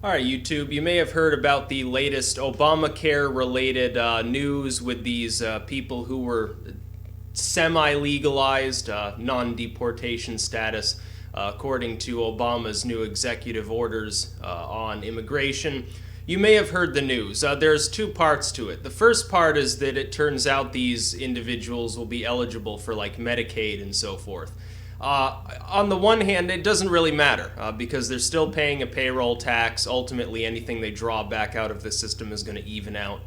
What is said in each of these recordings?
All right, YouTube, you may have heard about the latest Obamacare-related news with these people who were semi-legalized, non-deportation status, according to Obama's new executive orders on immigration. You may have heard the news. There's two parts to it. The first part is that it turns out these individuals will be eligible for like Medicaid and so forth. On the one hand, it doesn't really matter because they're still paying a payroll tax. Ultimately, anything they draw back out of the system is going to even out.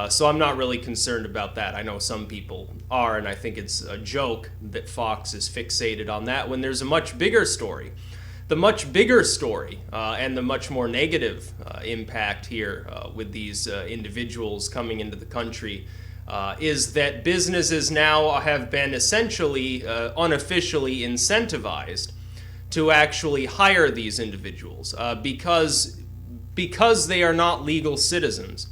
So I'm not really concerned about that. I know some people are, and I think it's a joke that Fox is fixated on that when there's a much bigger story. The much bigger story and the much more negative impact here with these individuals coming into the country is that businesses now have been essentially unofficially incentivized to actually hire these individuals because they are not legal citizens,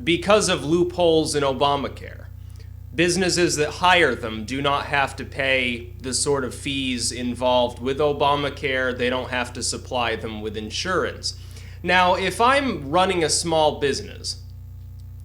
because of loopholes in Obamacare. Businesses that hire them do not have to pay the sort of fees involved with Obamacare. They don't have to supply them with insurance. Now, if I'm running a small business,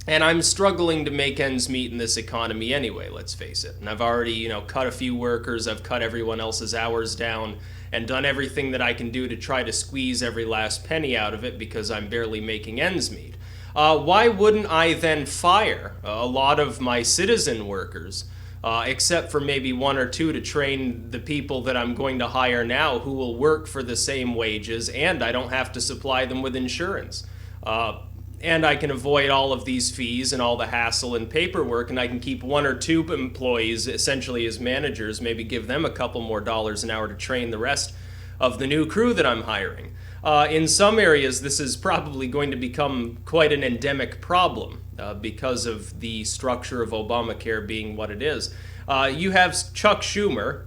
and I'm struggling to make ends meet in this economy anyway, let's face it. And I've already, cut a few workers, I've cut everyone else's hours down, and done everything that I can do to try to squeeze every last penny out of it because I'm barely making ends meet. Why wouldn't I then fire a lot of my citizen workers, except for maybe one or two to train the people that I'm going to hire now who will work for the same wages, and I don't have to supply them with insurance? And I can avoid all of these fees and all the hassle and paperwork, and I can keep one or two employees essentially as managers, maybe give them a couple more dollars an hour to train the rest of the new crew that I'm hiring. In some areas, this is probably going to become quite an endemic problem because of the structure of Obamacare being what it is. You have Chuck Schumer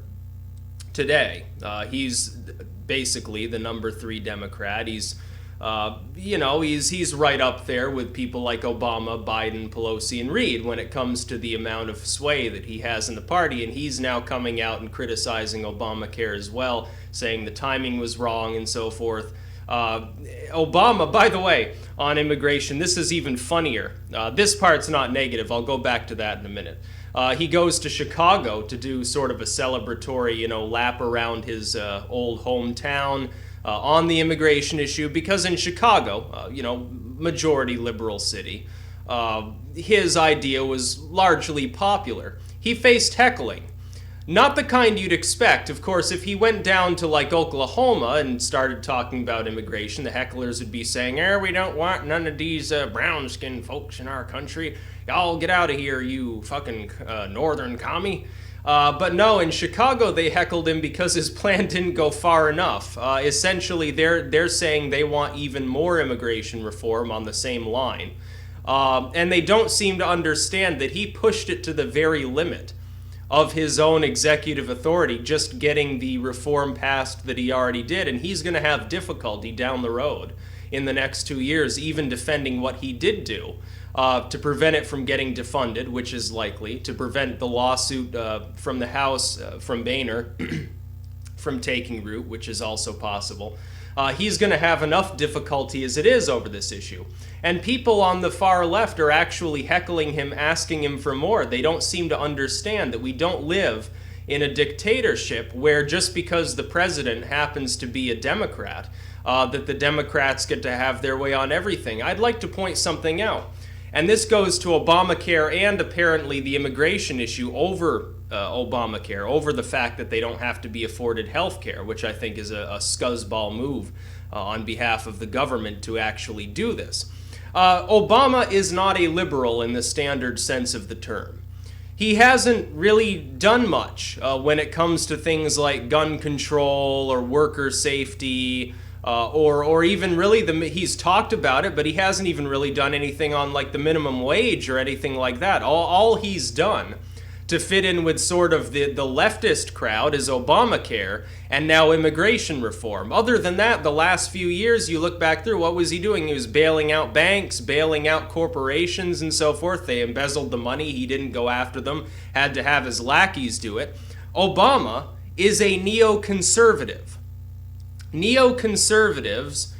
today. He's basically the number 3 Democrat. He's right up there with people like Obama, Biden, Pelosi, and Reid when it comes to the amount of sway that he has in the party. And he's now coming out and criticizing Obamacare as well, saying the timing was wrong and so forth. Obama, by the way, on immigration, this is even funnier. This part's not negative. I'll go back to that in a minute. He goes to Chicago to do sort of a celebratory, lap around his old hometown on the immigration issue, because in Chicago, majority liberal city, his idea was largely popular. He faced heckling. Not the kind you'd expect. Of course, if he went down to like Oklahoma and started talking about immigration, the hecklers would be saying, we don't want none of these brown-skinned folks in our country. Y'all get out of here, you fucking northern commie. But no, in Chicago they heckled him because his plan didn't go far enough. Essentially, they're saying they want even more immigration reform on the same line. And they don't seem to understand that he pushed it to the very limit of his own executive authority, just getting the reform passed that he already did. And he's going to have difficulty down the road in the next 2 years, even defending what he did do. To prevent it from getting defunded, which is likely, to prevent the lawsuit from the House, from Boehner, from taking root, which is also possible. He's going to have enough difficulty as it is over this issue. And people on the far left are actually heckling him, asking him for more. They don't seem to understand that we don't live in a dictatorship where just because the president happens to be a Democrat, that the Democrats get to have their way on everything. I'd like to point something out. And this goes to Obamacare and apparently the immigration issue over Obamacare, over the fact that they don't have to be afforded health care, which I think is a scuzzball move on behalf of the government to actually do this. Obama is not a liberal in the standard sense of the term. He hasn't really done much when it comes to things like gun control or worker safety, or even really he's talked about it, but he hasn't even really done anything on like the minimum wage or anything like that. All he's done to fit in with sort of the leftist crowd is Obamacare and now immigration reform. Other than that, the last few years you look back through, what was he doing? He was bailing out banks, bailing out corporations and so forth. They embezzled the money. He didn't go after them, had to have his lackeys do it. Obama is a neoconservative. Neoconservatives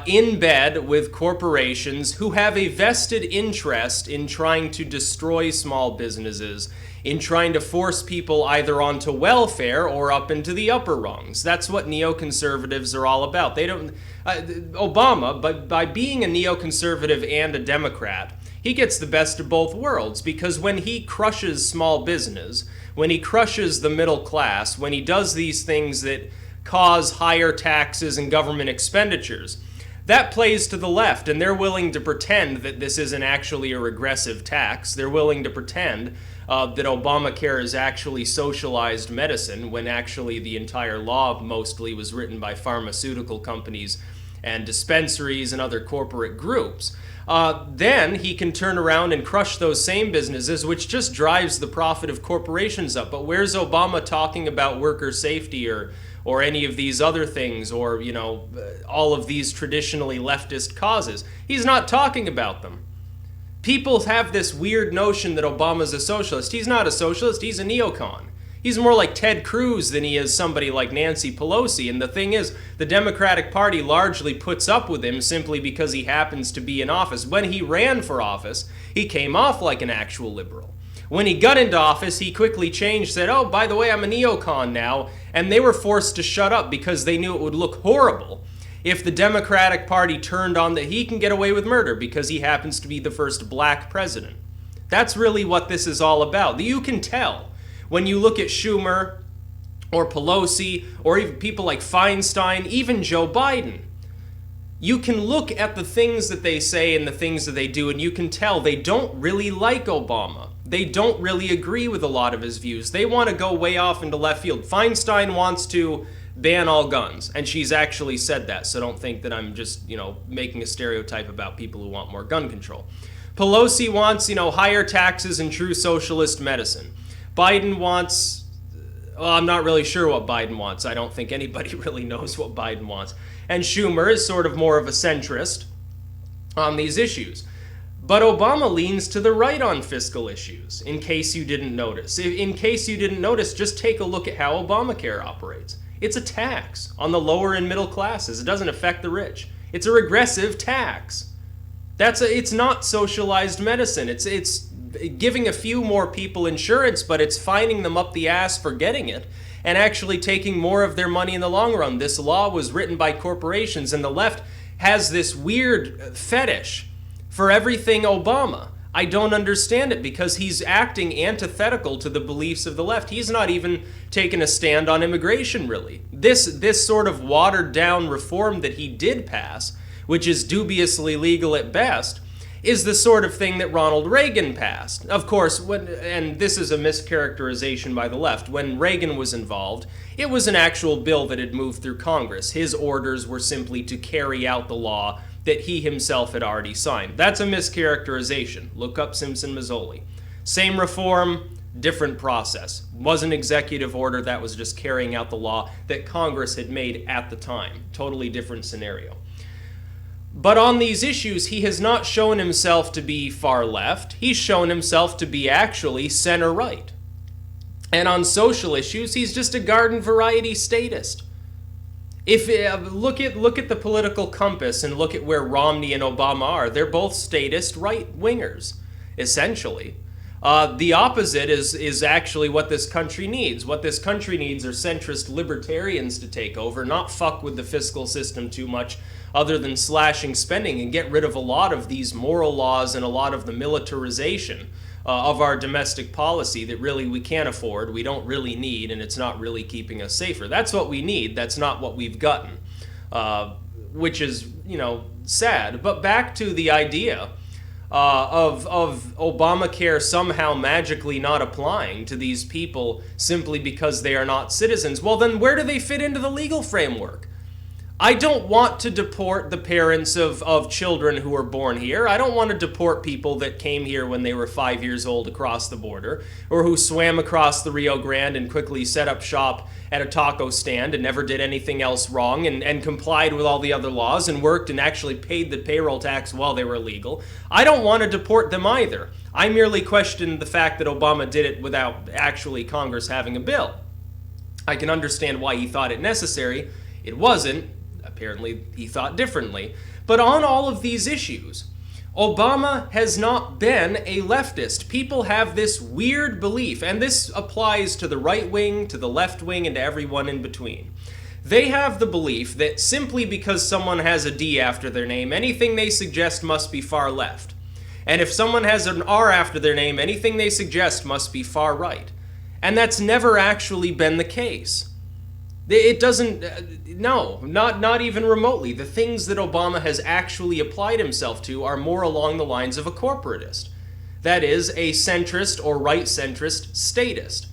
in bed with corporations who have a vested interest in trying to destroy small businesses, in trying to force people either onto welfare or up into the upper rungs. That's what neoconservatives are all about. They don't Obama, but by being a neoconservative and a Democrat, he gets the best of both worlds, because when he crushes small business, when he crushes the middle class, when he does these things that cause higher taxes and government expenditures, that plays to the left, and they're willing to pretend that this isn't actually a regressive tax. They're willing to pretend that Obamacare is actually socialized medicine, when actually the entire law mostly was written by pharmaceutical companies and dispensaries and other corporate groups. Then he can turn around and crush those same businesses, which just drives the profit of corporations up. But where's Obama talking about worker safety or any of these other things, or, you know, all of these traditionally leftist causes? He's not talking about them. People have this weird notion that Obama's a socialist. He's not a socialist, he's a neocon. He's more like Ted Cruz than he is somebody like Nancy Pelosi. And the thing is, the Democratic Party largely puts up with him simply because he happens to be in office. When he ran for office, he came off like an actual liberal. When he got into office, he quickly changed, said, oh, by the way, I'm a neocon now. And they were forced to shut up because they knew it would look horrible if the Democratic Party turned on that he can get away with murder because he happens to be the first black president. That's really what this is all about. You can tell when you look at Schumer or Pelosi or even people like Feinstein, even Joe Biden. You can look at the things that they say and the things that they do, and you can tell they don't really like Obama. They don't really agree with a lot of his views. They want to go way off into left field. Feinstein wants to ban all guns, and she's actually said that, so don't think that I'm just, making a stereotype about people who want more gun control. Pelosi wants, higher taxes and true socialist medicine. Biden wants, well, I'm not really sure what Biden wants. I don't think anybody really knows what Biden wants. And Schumer is sort of more of a centrist on these issues. But Obama leans to the right on fiscal issues, in case you didn't notice. In case you didn't notice, just take a look at how Obamacare operates. It's a tax on the lower and middle classes. It doesn't affect the rich. It's a regressive tax. It's not socialized medicine. It's giving a few more people insurance, but it's fining them up the ass for getting it and actually taking more of their money in the long run. This law was written by corporations, and the left has this weird fetish for everything Obama. I don't understand it, because he's acting antithetical to the beliefs of the left. He's not even taken a stand on immigration, really. This sort of watered down reform that he did pass, which is dubiously legal at best, is the sort of thing that Ronald Reagan passed. Of course, and this is a mischaracterization by the left, when Reagan was involved, it was an actual bill that had moved through Congress. His orders were simply to carry out the law that he himself had already signed. That's a mischaracterization. Look up Simpson-Mazzoli. Same reform, different process. Was an executive order, that was just carrying out the law that Congress had made at the time. Totally different scenario. But on these issues, he has not shown himself to be far left. He's shown himself to be actually center right. And on social issues, he's just a garden variety statist. If look at the political compass and look at where Romney and Obama are, they're both statist right-wingers, essentially. The opposite is actually what this country needs. What this country needs are centrist libertarians to take over, not fuck with the fiscal system too much, other than slashing spending, and get rid of a lot of these moral laws and a lot of the militarization of our domestic policy that really we can't afford, we don't really need, and it's not really keeping us safer. That's what we need. That's not what we've gotten, which is, sad. But back to the idea of Obamacare somehow magically not applying to these people simply because they are not citizens. Well, then where do they fit into the legal framework? I don't want to deport the parents of children who were born here. I don't want to deport people that came here when they were 5 years old across the border, or who swam across the Rio Grande and quickly set up shop at a taco stand and never did anything else wrong and complied with all the other laws and worked and actually paid the payroll tax while they were legal. I don't want to deport them either. I merely question the fact that Obama did it without actually Congress having a bill. I can understand why he thought it necessary. It wasn't. Apparently, he thought differently. But on all of these issues, Obama has not been a leftist. People have this weird belief, and this applies to the right wing, to the left wing, and to everyone in between. They have the belief that simply because someone has a D after their name, anything they suggest must be far left. And if someone has an R after their name, anything they suggest must be far right. And that's never actually been the case. It doesn't, no, not even remotely. The things that Obama has actually applied himself to are more along the lines of a corporatist. That is, a centrist or right-centrist statist.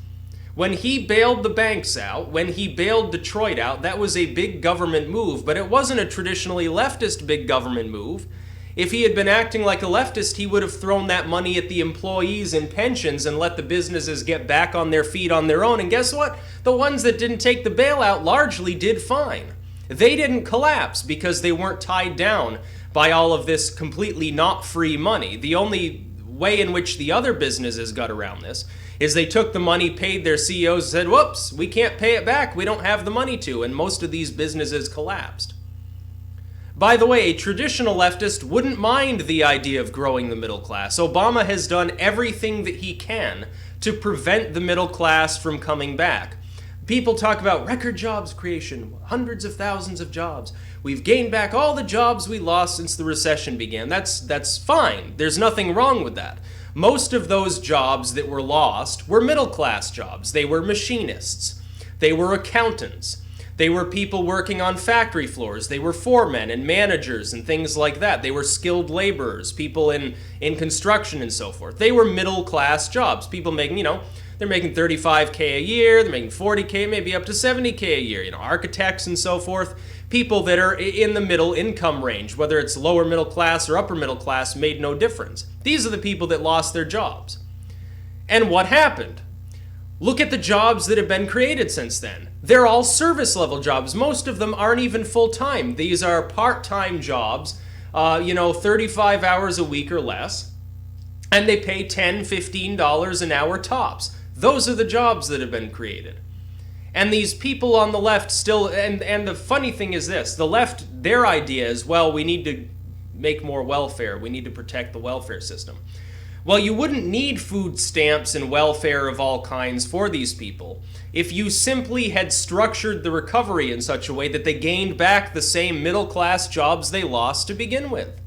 When he bailed the banks out, when he bailed Detroit out, that was a big government move, but it wasn't a traditionally leftist big government move. If he had been acting like a leftist, he would have thrown that money at the employees and pensions and let the businesses get back on their feet on their own. And guess what? The ones that didn't take the bailout largely did fine. They didn't collapse because they weren't tied down by all of this completely not free money. The only way in which the other businesses got around this is they took the money, paid their CEOs, and said, whoops, we can't pay it back. We don't have the money to. And most of these businesses collapsed. By the way, a traditional leftist wouldn't mind the idea of growing the middle class. Obama has done everything that he can to prevent the middle class from coming back. People talk about record jobs creation, hundreds of thousands of jobs. We've gained back all the jobs we lost since the recession began. That's fine. There's nothing wrong with that. Most of those jobs that were lost were middle class jobs. They were machinists. They were accountants. They were people working on factory floors. They were foremen and managers and things like that. They were skilled laborers, people in construction and so forth. They were middle class jobs. People making, they're making $35K a year, they're making $40K, maybe up to $70K a year. Architects and so forth. People that are in the middle income range, whether it's lower middle class or upper middle class, made no difference. These are the people that lost their jobs. And what happened? Look at the jobs that have been created since then. They're all service level jobs. Most of them aren't even full-time. These are part-time jobs, 35 hours a week or less, and they pay $10, $15 an hour tops. Those are the jobs that have been created. And these people on the left still, and the funny thing is this, the left, their idea is, well, we need to make more welfare. We need to protect the welfare system. Well, you wouldn't need food stamps and welfare of all kinds for these people if you simply had structured the recovery in such a way that they gained back the same middle-class jobs they lost to begin with.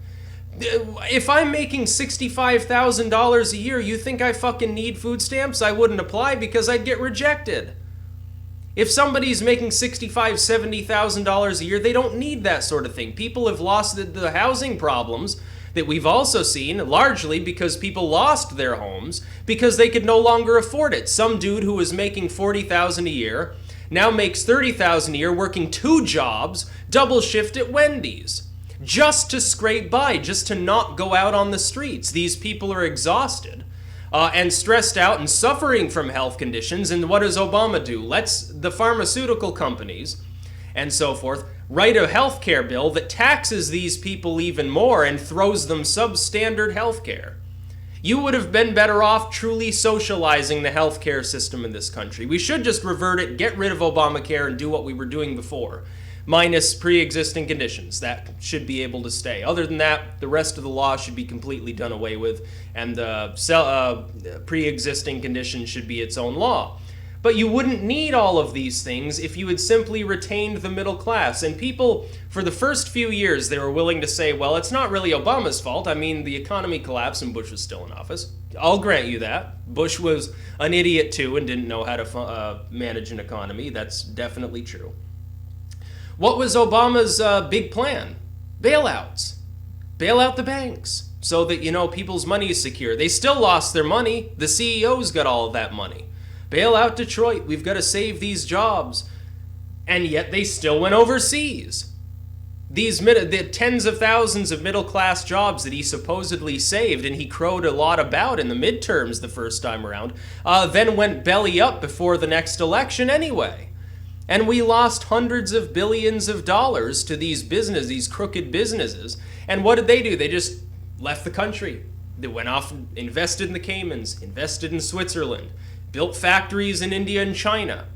If I'm making $65,000 a year, you think I fucking need food stamps? I wouldn't apply because I'd get rejected. If somebody's making $65,000, $70,000 a year, they don't need that sort of thing. People have lost the housing problems that we've also seen, largely because people lost their homes because they could no longer afford it. Some dude who was making $40,000 a year now makes $30,000 a year working 2 jobs, double shift at Wendy's, just to scrape by, just to not go out on the streets. These people are exhausted and stressed out and suffering from health conditions. And what does Obama do? Lets the pharmaceutical companies and so forth write a health care bill that taxes these people even more and throws them substandard health care. You would have been better off truly socializing the health care system in this country. We should just revert it, get rid of Obamacare, and do what we were doing before, minus pre-existing conditions. That should be able to stay. Other than that, the rest of the law should be completely done away with, and the pre-existing conditions should be its own law. But you wouldn't need all of these things if you had simply retained the middle class. And people, for the first few years, they were willing to say, well, it's not really Obama's fault. I mean, the economy collapsed and Bush was still in office. I'll grant you that. Bush was an idiot too and didn't know how to manage an economy. That's definitely true. What was Obama's big plan? Bailouts. Bail out the banks so that, people's money is secure. They still lost their money. The CEOs got all of that money. Bail out Detroit. We've got to save these jobs. And yet they still went overseas. The tens of thousands of middle-class jobs that he supposedly saved and he crowed a lot about in the midterms the first time around, then went belly up before the next election anyway. And we lost hundreds of billions of dollars to these crooked businesses. And what did they do? They just left the country. They went off and invested in the Caymans, invested in Switzerland, built factories in India and China.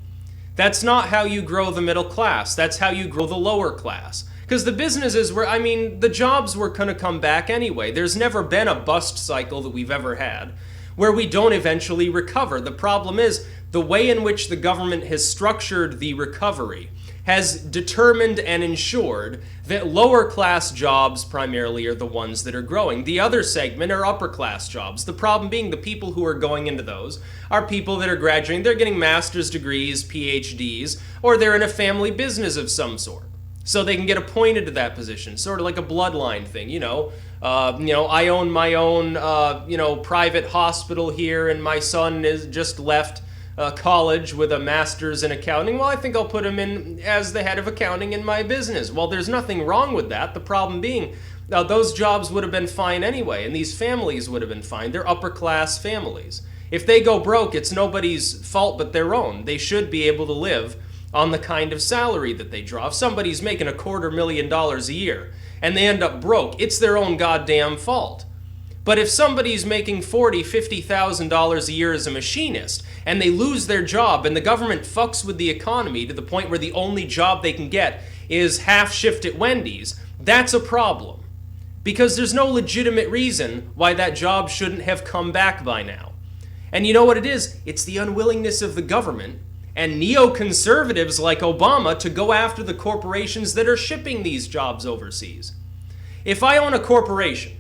That's not how you grow the middle class. That's how you grow the lower class. Because the businesses were, the jobs were going to come back anyway. There's never been a bust cycle that we've ever had where we don't eventually recover. The problem is the way in which the government has structured the recovery has determined and ensured that lower class jobs primarily are the ones that are growing. The other segment are upper class jobs. The problem being the people who are going into those are people that are graduating. They're getting master's degrees, PhDs, or they're in a family business of some sort. So they can get appointed to that position, sort of like a bloodline thing, I own my own, private hospital here, and my son is just left college with a master's in accounting. Well, I think I'll put him in as the head of accounting in my business. Well, there's nothing wrong with that. The problem being, those jobs would have been fine anyway, and these families would have been fine. They're upper class families. If they go broke, it's nobody's fault but their own. They should be able to live on the kind of salary that they draw. If somebody's making $250,000 a year and they end up broke, it's their own goddamn fault. But if somebody's making $40,000, $50,000 a year as a machinist and they lose their job and the government fucks with the economy to the point where the only job they can get is half shift at Wendy's, that's a problem. Because there's no legitimate reason why that job shouldn't have come back by now. And you know what it is? It's the unwillingness of the government and neoconservatives like Obama to go after the corporations that are shipping these jobs overseas. If I own a corporation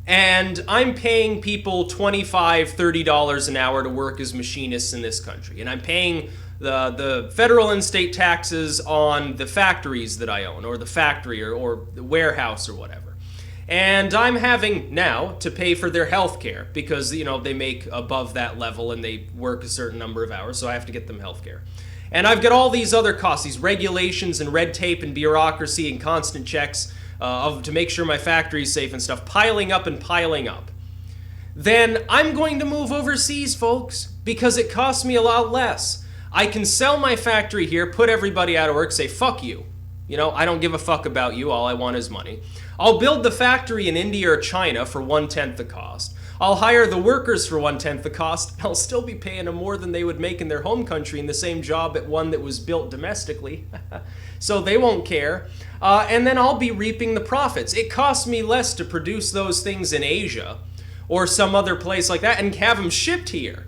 and I'm paying people $25, $30 an hour to work as machinists in this country, and I'm paying the federal and state taxes on the factories that I own, or the factory or the warehouse or whatever, and I'm having now to pay for their health care because, they make above that level and they work a certain number of hours, so I have to get them health care. And I've got all these other costs, these regulations and red tape and bureaucracy and constant checks to make sure my factory's safe and stuff, piling up and piling up. Then I'm going to move overseas, folks, because it costs me a lot less. I can sell my factory here, put everybody out of work, say, fuck you. I don't give a fuck about you, all I want is money. I'll build the factory in India or China for 1/10 the cost. I'll hire the workers for 1/10 the cost. I'll still be paying them more than they would make in their home country in the same job at one that was built domestically. So they won't care. And then I'll be reaping the profits. It costs me less to produce those things in Asia or some other place like that and have them shipped here.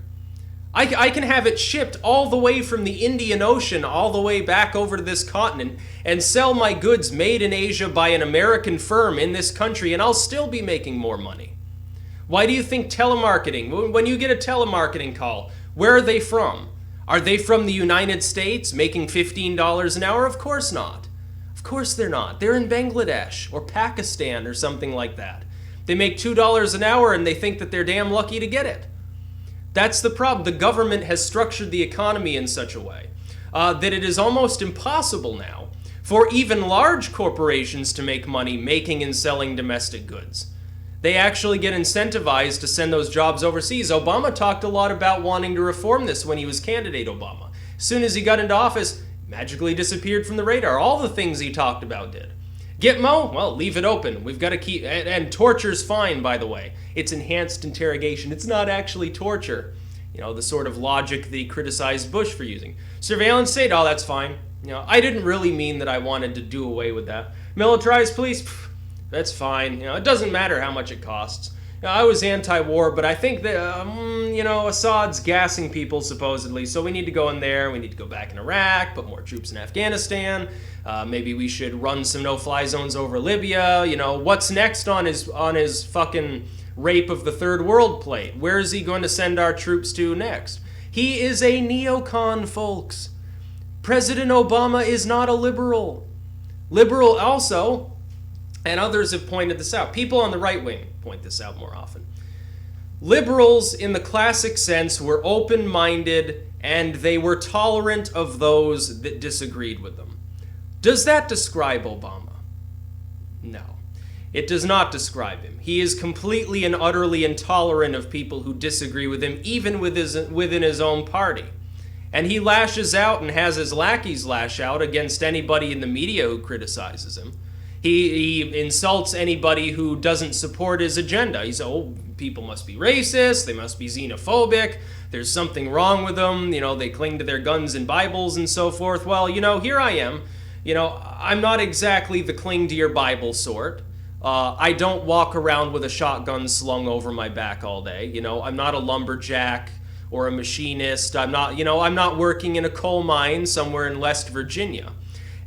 I can have it shipped all the way from the Indian Ocean all the way back over to this continent and sell my goods made in Asia by an American firm in this country, and I'll still be making more money. Why do you think telemarketing, when you get a telemarketing call, where are they from? Are they from the United States making $15 an hour? Of course not. Of course they're not. They're in Bangladesh or Pakistan or something like that. They make $2 an hour and they think that they're damn lucky to get it. That's the problem. The government has structured the economy in such a way that it is almost impossible now for even large corporations to make money making and selling domestic goods. They actually get incentivized to send those jobs overseas. Obama talked a lot about wanting to reform this when he was candidate Obama. As soon as he got into office, magically disappeared from the radar. All the things he talked about did. Gitmo? Well, leave it open. We've got to keep... And torture's fine, by the way. It's enhanced interrogation. It's not actually torture. The sort of logic that he criticized Bush for using. Surveillance state? Oh, that's fine. I didn't really mean that I wanted to do away with that. Militarized police? Pff, that's fine. It doesn't matter how much it costs. I was anti-war, but I think that, Assad's gassing people, supposedly, so we need to go in there, we need to go back in Iraq, put more troops in Afghanistan, maybe we should run some no-fly zones over Libya, what's next on his fucking rape of the third world plate? Where is he going to send our troops to next? He is a neocon, folks. President Obama is not a liberal. Liberal also, and others have pointed this out, people on the right wing point this out more often. Liberals, in the classic sense, were open-minded and they were tolerant of those that disagreed with them. Does that describe Obama? No. It does not describe him. He is completely and utterly intolerant of people who disagree with him, even within his own party. And he lashes out and has his lackeys lash out against anybody in the media who criticizes him. He insults anybody who doesn't support his agenda. He says, people must be racist, they must be xenophobic, there's something wrong with them, they cling to their guns and Bibles and so forth. Well, here I am, I'm not exactly the cling to your Bible sort. I don't walk around with a shotgun slung over my back all day. I'm not a lumberjack or a machinist. I'm not working in a coal mine somewhere in West Virginia.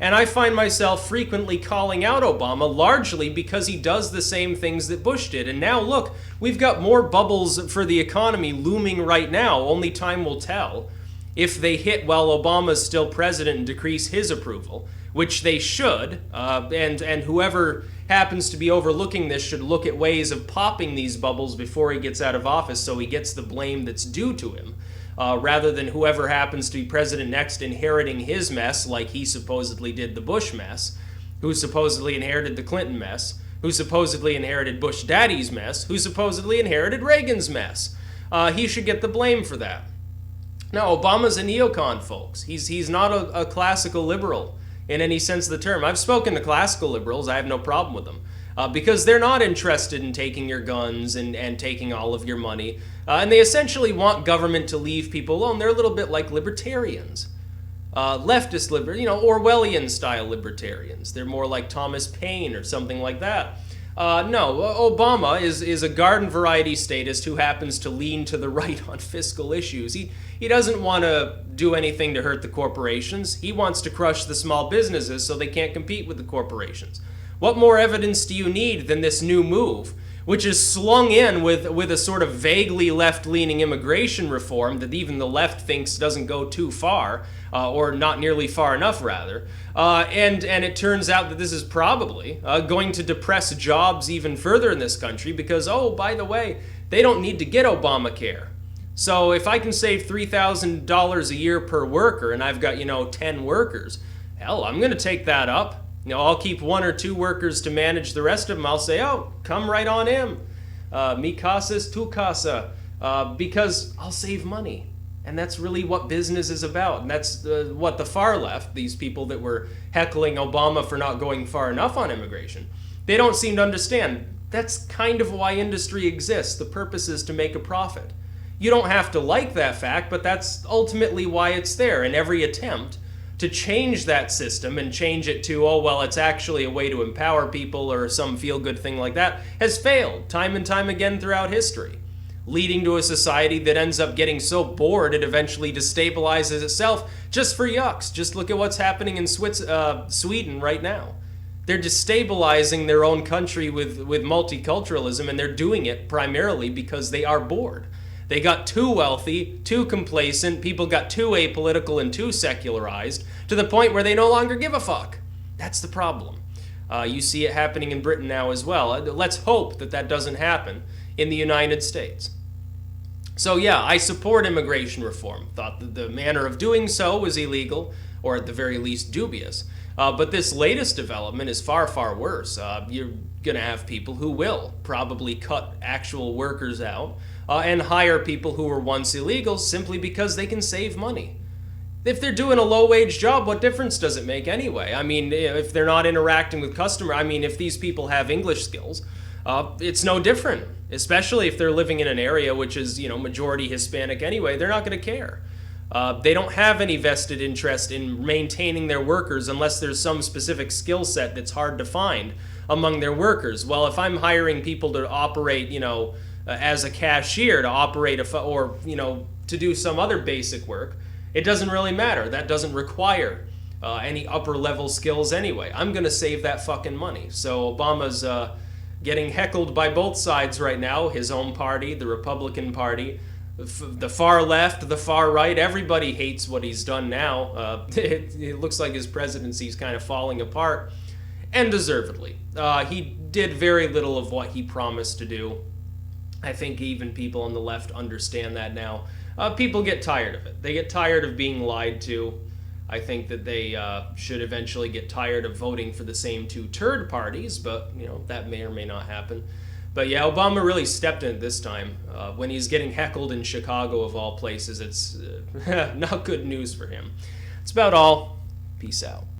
And I find myself frequently calling out Obama largely because he does the same things that Bush did. And now look, we've got more bubbles for the economy looming right now. Only time will tell if they hit while Obama's still president and decrease his approval, which they should. And whoever happens to be overlooking this should look at ways of popping these bubbles before he gets out of office so he gets the blame that's due to him. Rather than whoever happens to be president next inheriting his mess like he supposedly did the Bush mess, who supposedly inherited the Clinton mess, who supposedly inherited Bush daddy's mess, who supposedly inherited Reagan's mess. He should get the blame for that. No, Obama's a neocon, folks. He's not a classical liberal in any sense of the term. I've spoken to classical liberals. I have no problem with them. Because they're not interested in taking your guns and taking all of your money. And they essentially want government to leave people alone. They're a little bit like libertarians. Leftist Orwellian-style libertarians. They're more like Thomas Paine or something like that. No, Obama is a garden variety statist who happens to lean to the right on fiscal issues. He doesn't want to do anything to hurt the corporations. He wants to crush the small businesses so they can't compete with the corporations. What more evidence do you need than this new move, which is slung in with a sort of vaguely left-leaning immigration reform that even the left thinks doesn't go too far, or not nearly far enough, rather. And it turns out that this is probably going to depress jobs even further in this country because, oh, by the way, they don't need to get Obamacare. So if I can save $3,000 a year per worker and I've got, 10 workers, hell, I'm going to take that up. I'll keep 1 or 2 workers to manage the rest of them. I'll say, oh, come right on in. Mi casa es tu casa. Because I'll save money. And that's really what business is about. And that's what the far left, these people that were heckling Obama for not going far enough on immigration, they don't seem to understand. That's kind of why industry exists. The purpose is to make a profit. You don't have to like that fact, but that's ultimately why it's there. And every attempt to change that system and change it to, oh, well, it's actually a way to empower people or some feel-good thing like that, has failed time and time again throughout history, leading to a society that ends up getting so bored it eventually destabilizes itself just for yucks. Just look at what's happening in Sweden right now. They're destabilizing their own country with multiculturalism, and they're doing it primarily because they are bored. They got too wealthy, too complacent, people got too apolitical and too secularized, to the point where they no longer give a fuck. That's the problem. You see it happening in Britain now as well. Let's hope that doesn't happen in the United States. So yeah, I support immigration reform. Thought that the manner of doing so was illegal, or at the very least dubious. But this latest development is far, far worse. You're going to have people who will probably cut actual workers out and hire people who were once illegals simply because they can save money. If they're doing a low-wage job, what difference does it make anyway? I mean, if they're not interacting with customers, if these people have English skills, it's no different, especially if they're living in an area which is, majority Hispanic anyway. They're not going to care. They don't have any vested interest in maintaining their workers unless there's some specific skill set that's hard to find among their workers. Well, if I'm hiring people to operate, as a cashier, to operate to do some other basic work, it doesn't really matter. That doesn't require any upper level skills anyway. I'm going to save that fucking money. So Obama's getting heckled by both sides right now, his own party, the Republican Party, the far left, the far right. Everybody hates what he's done now. It looks like his presidency's kind of falling apart, and deservedly. He did very little of what he promised to do. I think even people on the left understand that now. People get tired of it. They get tired of being lied to. I think that they should eventually get tired of voting for the same 2 turd parties, but that may or may not happen. But yeah, Obama really stepped in it this time. When he's getting heckled in Chicago of all places, it's not good news for him. That's about all. Peace out.